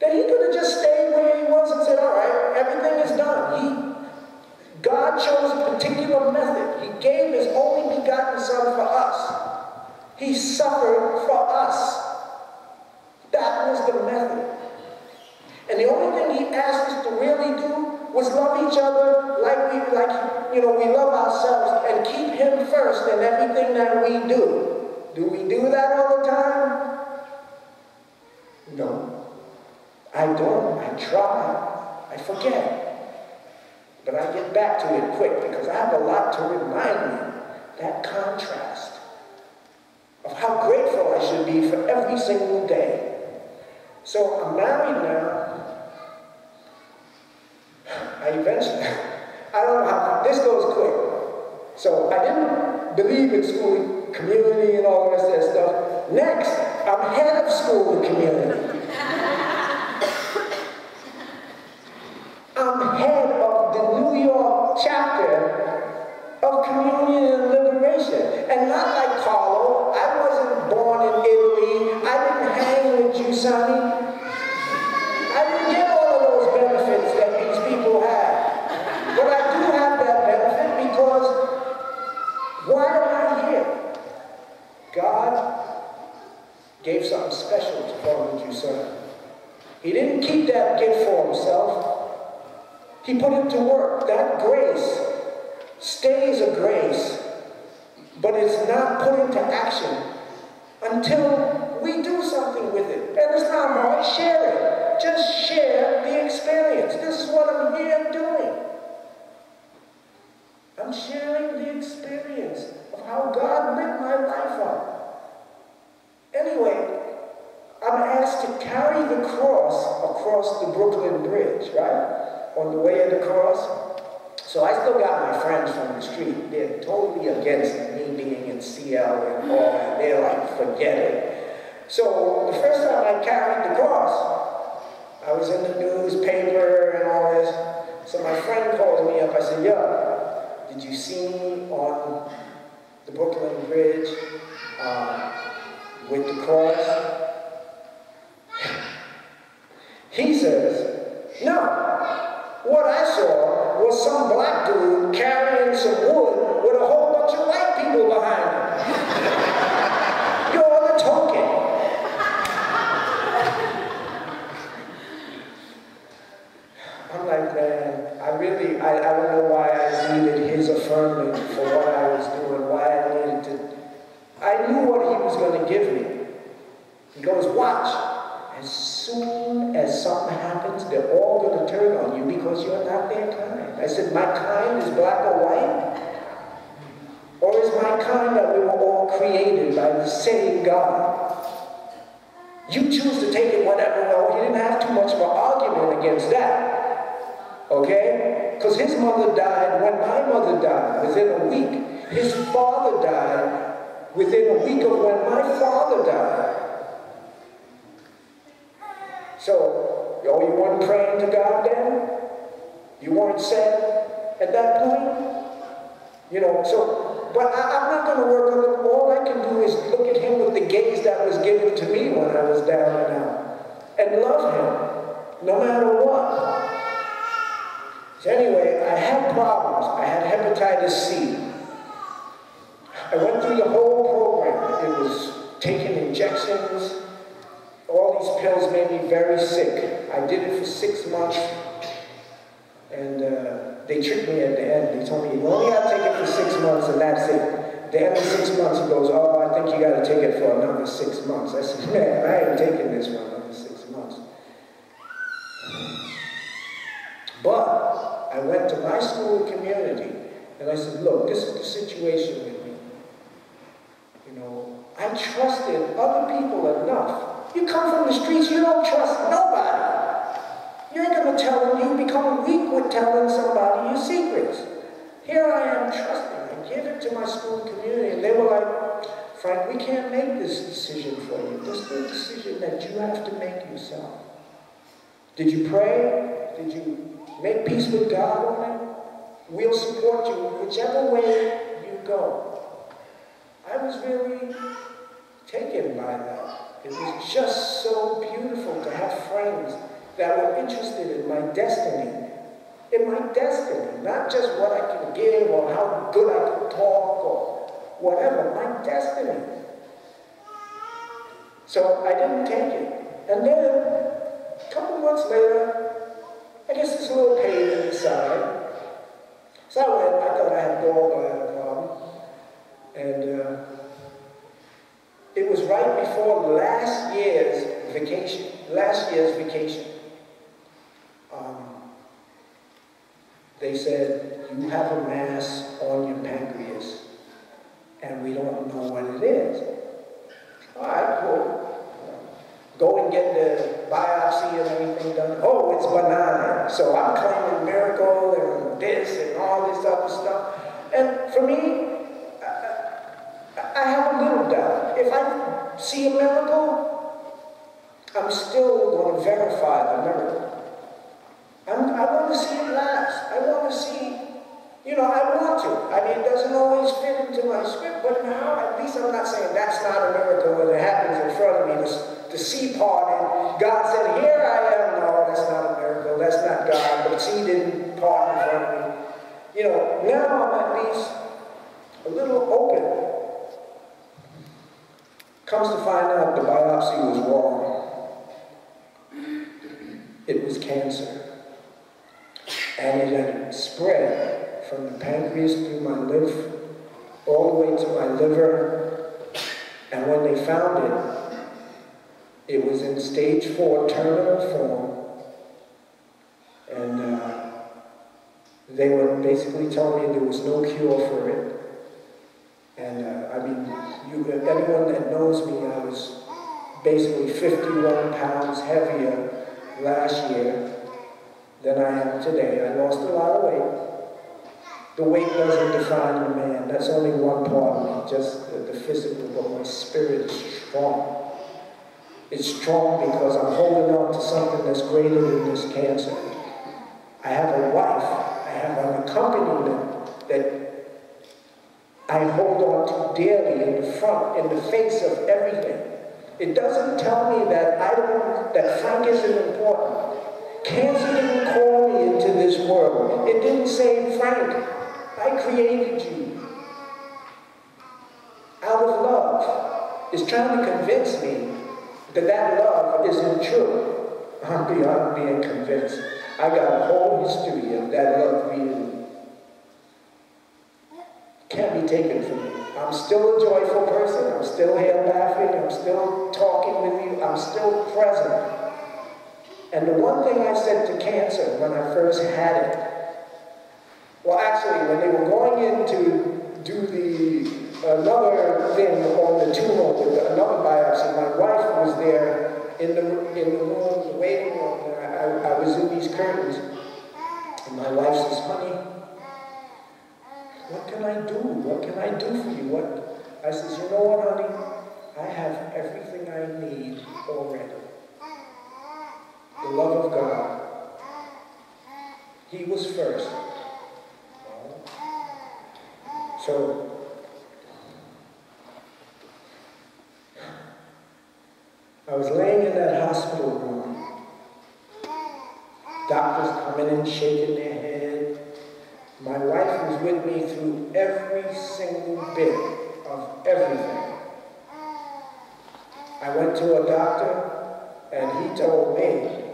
That he could have just stayed where he was and said, all right, everything is done. God chose a particular method. He gave his only begotten Son for us. He suffered for us. That was the method. And the only thing he asked us to really do was love each other like we love ourselves and keep him first in everything that we do. Do we do that all the time? No. I don't. I try. I forget. But I get back to it quick because I have a lot to remind me. That contrast of how grateful I should be for every single day. So I'm married now. I don't know how, this goes quick. So I didn't believe in school community and all the rest of that stuff. Next, I'm head of school and community. I'm head of the New York chapter of Communion and Liberation. And not like Carlo, I wasn't born in Italy. I didn't hang with Giussani. I didn't get all of those benefits that these people have. But I do have that benefit because why am I here? God gave something special to Father Giussani. He didn't keep that gift for himself. He put it to work. That grace stays a grace, but it's not put into action until we do something with it. And it's not hard. Share it. Just share the experience. This is what I'm here doing. I'm sharing the experience of how God lit my life up. Anyway, I'm asked to carry the cross across the Brooklyn Bridge, right? On the way of the cross. So I still got my friends from the street. They're totally against me being in CL and all that. They're like, forget it. So the first time I carried the cross, I was in the newspaper and all this. So my friend called me up. I said, yo, did you see me on the Brooklyn Bridge with the cross? He says, no. What I saw was some black dude carrying some wood with a whole bunch of white people behind him. You're the token. I'm like, man, I don't know why I needed his affirmation for what I was doing, why I needed to. I knew what he was going to give me. He goes, watch. As soon as something happens, they're all going to turn on you because you're not their kind. I said, my kind is black or white? Or is my kind that we were all created by the same God? You choose to take it whatever. Well, he didn't have too much of an argument against that. Okay? Because his mother died when my mother died, within a week. His father died within a week of when my father died. So, you weren't praying to God then? You weren't sad at that point? You know, so, but I'm not going to work on it. All I can do is look at him with the gaze that was given to me when I was down and out. And love him, no matter what. So anyway, I had problems. I had hepatitis C. I went through the whole program. It was taking injections. All these pills made me very sick. I did it for 6 months, and they tricked me at the end. They told me, you only got to take it for 6 months, and that's it. At the end of 6 months, he goes, oh, I think you got to take it for another 6 months. I said, man, I ain't taking this for another 6 months. But I went to my school community, and I said, look, this is the situation with me. You know, I trusted other people enough. You come from the streets, you don't trust nobody. You ain't going to tell them. You become weak with telling somebody your secrets. Here I am trusting. I give it to my school community, and they were like, Frank, we can't make this decision for you. This is a decision that you have to make yourself. Did you pray? Did you make peace with God on it? We'll support you whichever way you go. I was really taken by that. It was just so beautiful to have friends that were interested in my destiny. In my destiny, not just what I can give or how good I can talk or whatever, my destiny. So I didn't take it. And then, a couple months later, I guess there's a little pain in the side. So I went, I thought I had gallbladder problem. And it was right before last year's vacation. They said, you have a mass on your pancreas, and we don't know what it is. All right, cool. Go and get the biopsy and everything done. Oh, it's benign. So I'm claiming miracle and this and all this other stuff. And for me, I have a little doubt. If I see a miracle, I'm still going to verify the miracle. I want to see it last. I want to see, you know, I want to. I mean, it doesn't always fit into my script, but now at least I'm not saying that's not a miracle when it happens in front of me. The sea parted. God said, here I am. No, that's not a miracle. That's not God. But the sea didn't part in front of me. You know, now I'm at least a little open. Comes to find out the biopsy was wrong. It was cancer. And it had spread from the pancreas through my lymph, all the way to my liver. And when they found it, it was in stage 4 terminal form. And they were basically telling me there was no cure for it. And I mean, anyone that knows me, I was basically 51 pounds heavier last year than I am today. I lost a lot of weight. The weight doesn't define the man. That's only one part of me, just the physical, but my spirit is strong. It's strong because I'm holding on to something that's greater than this cancer. I have a wife. I have an accompaniment that I hold on to dearly in the front, in the face of everything. It doesn't tell me that that Frank isn't important. Cancer didn't call me into this world. It didn't say, Frank, I created you out trying to convince me that that love isn't true. I'm beyond being convinced. I got a whole history of that love being, can't be taken from me. I'm still a joyful person. I'm still here laughing. I'm still talking with you. I'm still present. And the one thing I said to cancer when I first had it, well, actually, when they were going in to do another thing on the tumor with another biopsy, my wife was there in the room, the waiting room. I was in these curtains, and my wife says, "Honey, what can I do? What can I do for you?" I says, "You know what, honey? I have everything I need already. The love of God. He was first. So, I was laying in that hospital room. Doctors coming in, shaking their head. My wife was with me through every single bit of everything. I went to a doctor, and he told me,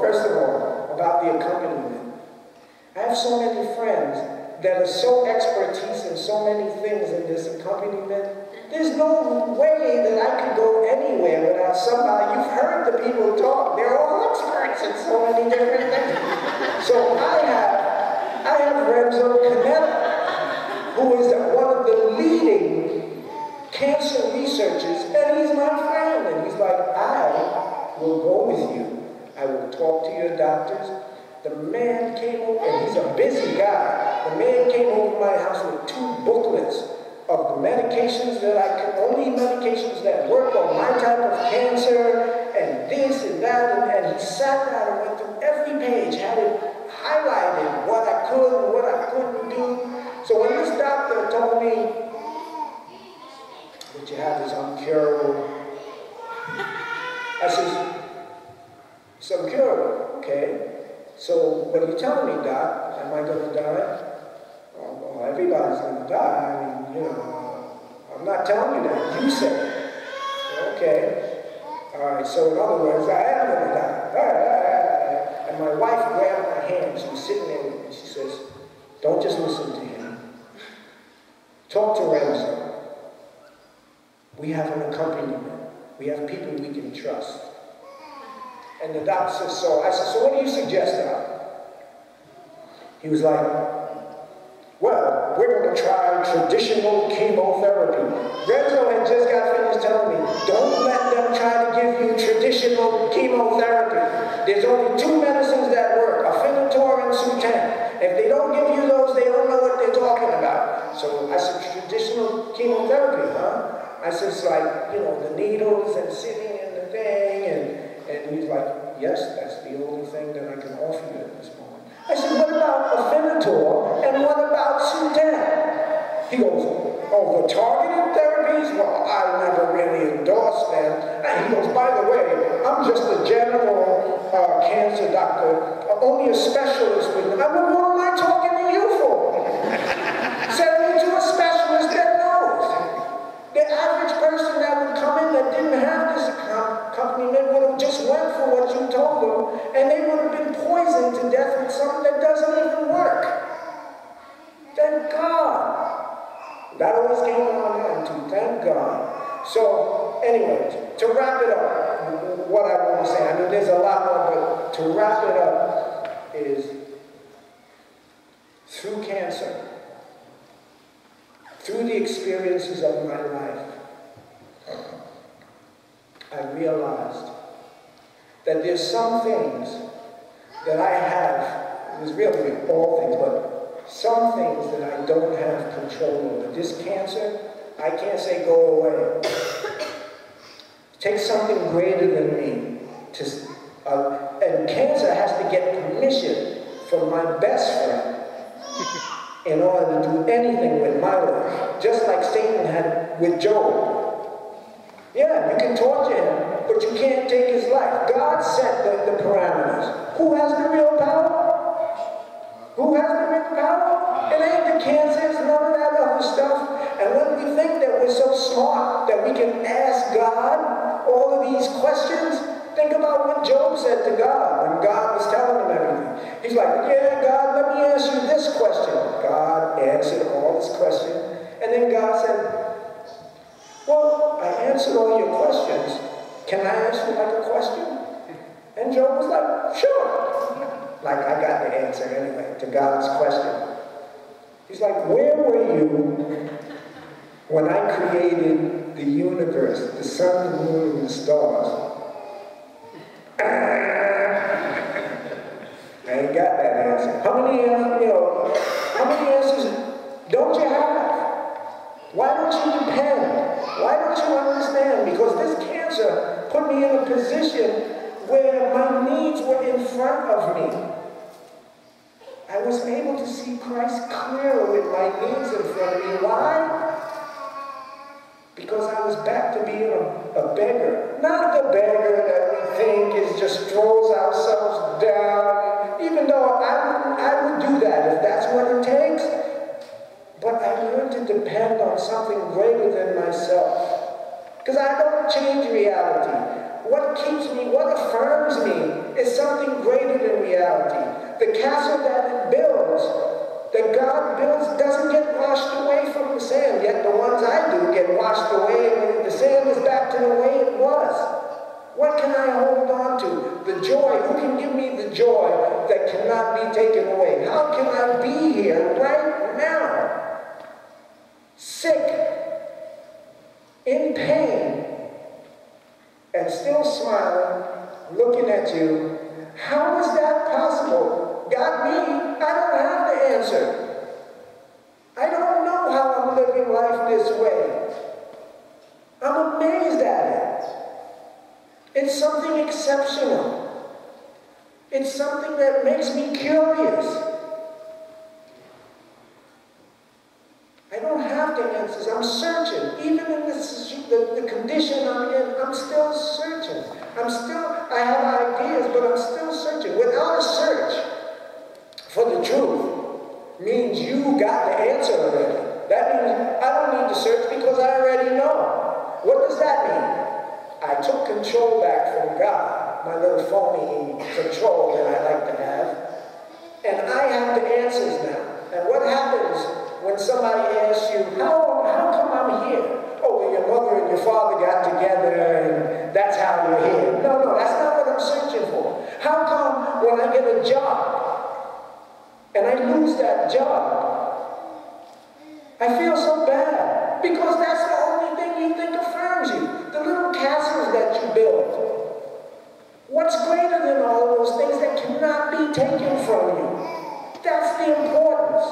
first of all, about the accompaniment. I have so many friends that are so expertise in so many things in this accompaniment. There's no way that I could go anywhere without somebody. You've heard the people talk. They're all experts in so many different things. So I have Renzo Canetta, who is one of the leading cancer researchers, and he's my friend. And he's like, I will go with you. I will talk to your doctors. The man came over, and he's a busy guy. The man came over to my house with 2 booklets of the medications only medications that work on my type of cancer, and this and that, and he sat down and went through every page, had it highlighted, what I could and what I couldn't do. So when this doctor told me, what you have is uncurable, I says, it's uncurable, okay? So what are you telling me, Doc? Am I going to die? Well, everybody's going to die. I mean, I'm not telling you that. You said it. Okay. All right, so in other words, I am going to die. And my wife grabbed my hand. She was sitting there with me. She says, don't just listen to him. Talk to Renzo. We have an accompaniment. We have people we can trust. And the doctor says, so I said, so what do you suggest, Doc? He was like, well, we're going to try traditional chemotherapy. Renzo had just got finished telling me, don't let them try to give you traditional chemotherapy. There's only 2 medicines that work, Afinitor and Sutent. If they don't give you those, they don't know what they're talking about. So I said, traditional chemotherapy, huh? I said, it's like, the needles and sitting in the thing, and he's like, yes, that's the only thing that I can offer you at this moment. I said, what about Afinitor and what about Sutent? He goes, oh, the targeted therapies? Well, I never really endorsed them. And he goes, by the way, I'm just a general cancer doctor, only a specialist with them. I mean, what am I talking to you for? Send me to a specialist that knows. The average person that would come in that didn't have this accompaniment would have just went for what you told them, and they would have been poisoned to death with something that doesn't even work. Thank God. That always came to my mind too. Thank God. So, anyway, to wrap it up, what I want to say, I mean, there's a lot more, but to wrap it up is, through cancer, through the experiences of my life, I realized that there's some things that I have, there's really all things, but some things that I don't have control over. This cancer, I can't say go away. It takes something greater than me to, and cancer has to get permission from my best friend in order to do anything with my life, just like Satan had with Job. Yeah, you can torture him, but you can't take his life. God set the parameters. Who has the real power? Who has the real power? It ain't the cancers, none of that other stuff. And when we think that like, yeah, God, let me ask you this question. God answered all his questions. And then God said, well, I answered all your questions. Can I ask you like a question? And Job was like, sure. Like, I got the answer anyway to God's question. He's like, where were you when I created the universe, the sun, the moon, and the stars? I ain't got that answer. How many answers don't you have? Why don't you depend? Why don't you understand? Because this cancer put me in a position where my needs were in front of me. I was able to see Christ clearer with my needs in front of me. Why? Because I was back to being a beggar. Not the beggar that we think is just throws ourselves down, even though I would do that if that's what it takes. But I learned to depend on something greater than myself. Because I don't change reality. What keeps me, what affirms me, is something greater than reality. The castle that it builds, that God builds, doesn't get washed away from the sand, yet the ones I do get washed away, and the sand is back to the way it was. What can I hold on to? The joy. Who can give me the joy that cannot be taken away? How can I be here right now, sick, in pain, and still smiling, looking at you? How is that possible? God, me, I don't have the answer. I don't know how I'm living life this way. I'm amazed at it. It's something exceptional. It's something that makes me curious. I don't have the answers. I'm searching. Even in the condition I'm in, I'm still searching. I have ideas, but I'm still searching. Without a search for the truth means you got the answer already. That means I don't need to search because I already know. What does that mean? I took control back from God, my little phony control that I like to have, and I have the answers now. And what happens when somebody asks you, how come I'm here? Oh, well, your mother and your father got together and that's how you're here. No, that's not what I'm searching for. How come when I get a job and I lose that job, I feel so bad? Because that's the only thing you think affirms you. The little castles that you build. What's greater than all of those things that cannot be taken from you? That's the importance.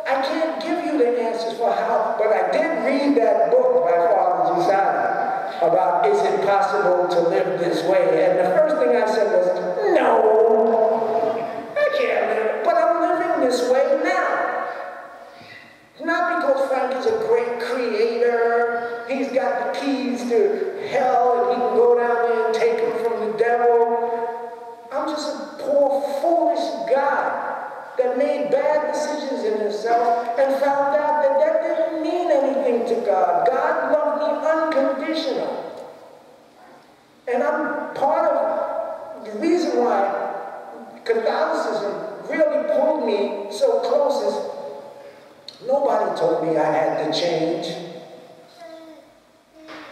I can't give you the answers for how, but I did read that book by Father Giussani about is it possible to live this way? And the first thing I said was, no, I can't live, but I'm living this way now. Not because Frank is a great creator, he's got the keys to hell and he can go down there and take them from the devil. I'm just a poor, foolish guy that made bad decisions in himself and found out that that didn't mean anything to God. God loved me unconditional. And I'm part of the reason why Catholicism really pulled me so close is nobody told me I had to change.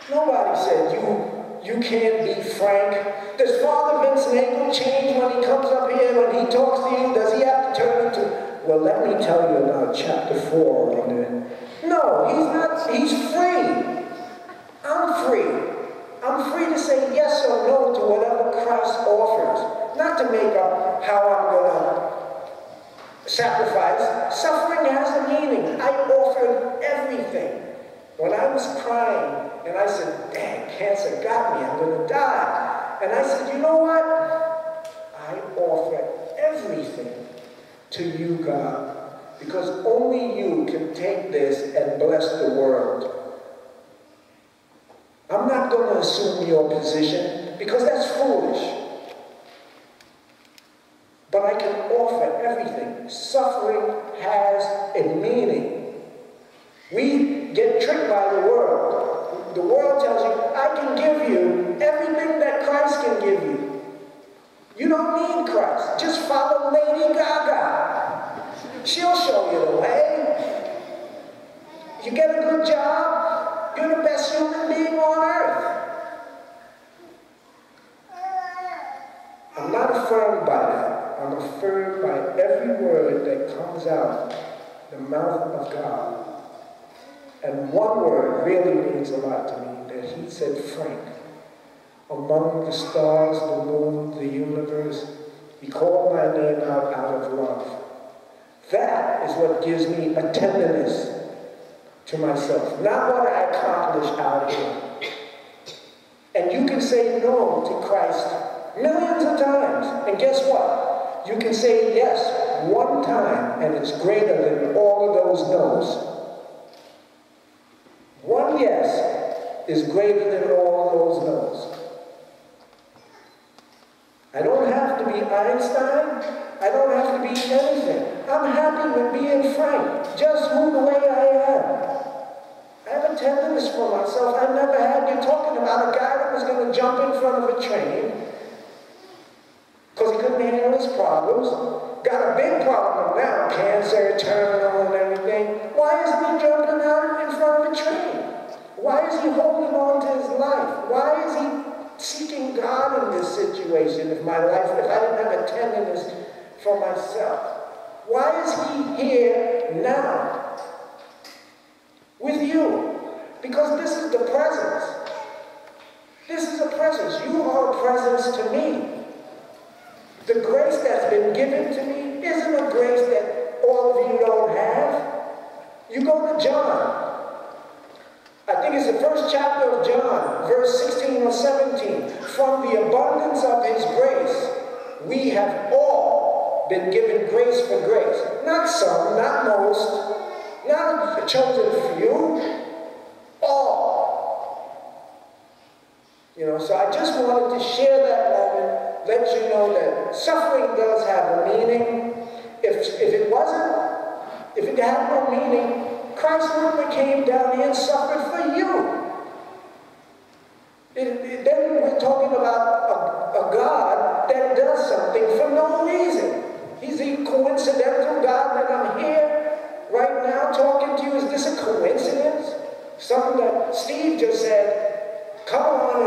Nobody said, you can't be Frank. Does Father Vince Nagel change when he comes up here, when he talks to you? Does he have to turn into, well, let me tell you about chapter 4. No, he's not. He's free. I'm free. I'm free to say yes or no to whatever Christ offers. Not to make up how I'm going to sacrifice. Suffering has a meaning. I offered everything. When I was crying, and I said, dang, cancer got me, I'm going to die. And I said, you know what? I offer everything to you, God, because only you can take this and bless the world. I'm not going to assume your position, because that's foolish. But I can offer everything. Suffering has a meaning. We get tricked by the world. The world tells you, I can give you everything that Christ can give you. You don't need Christ. Just follow Lady Gaga. She'll show you the way. You get a good job, you're the best human being on earth. I'm not affirmed by that. I'm affirmed by every word that comes out the mouth of God. And one word really means a lot to me, that he said, Frank. Among the stars, the moon, the universe, he called my name out of love. That is what gives me a tenderness to myself, not what I accomplish out here. And you can say no to Christ millions of times, and guess what? You can say yes one time, and it's greater than all of those no's. One yes is greater than all of those no's. I don't have to be Einstein. I don't have to be anything. I'm happy with being Frank, just who the way I am. I have a tenderness for myself. I never had. You're talking about a guy that was going to jump in front of a train because he couldn't handle his problems. Got a big problem now, cancer, terminal, and everything. Why isn't he jumping out in front of a train? Why is he holding on to his life? Why is he seeking God in this situation if I didn't have a tenderness for myself? Why is he here now with you? Because this is the presence. This is a presence. You are a presence to me. The grace that's been given to me isn't a grace that all of you don't have. You go to John. I think it's the first chapter of John, verse 16 or 17. From the abundance of his grace, we have all been given grace for grace. Not some, not most, not a chosen few, all. You know, so I just wanted to share that moment, let you know that suffering does have a meaning. If it had no meaning, Christ wouldn't have came down here and suffered for you. Then we're talking about a God that does something for no reason. He's a coincidental God that I'm here right now talking to you. Is this a coincidence? Something that Steve just said, come on,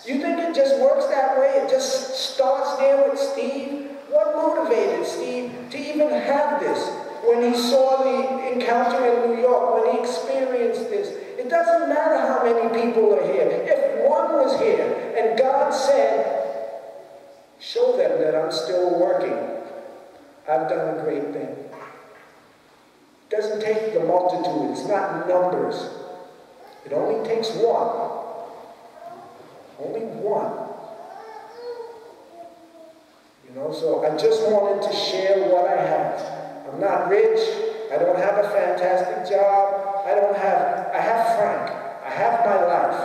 you think it just works that way? It just starts there with Steve? What motivated Steve to even have this? When he saw the encounter in New York, when he experienced this, it doesn't matter how many people are here. If one was here and God said, show them that I'm still working, I've done a great thing. It doesn't take the multitude. It's not numbers. It only takes one. Only one. You know, so I just wanted to share what I have. I'm not rich. I don't have a fantastic job. I have Frank. I have my life.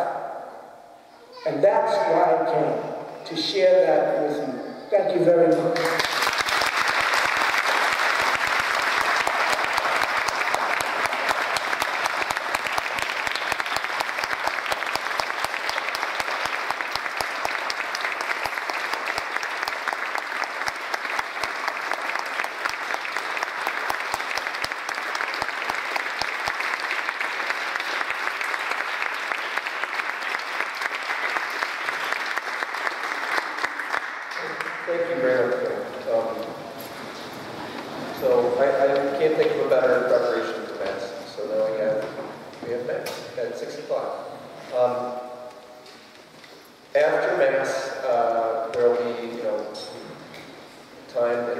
And that's why I came, to share that with you. Thank you very much. Thank you very much, Phil. So I can't think of a better preparation to Mass. So now we have Mass at 6 o'clock. After Mass, there will be time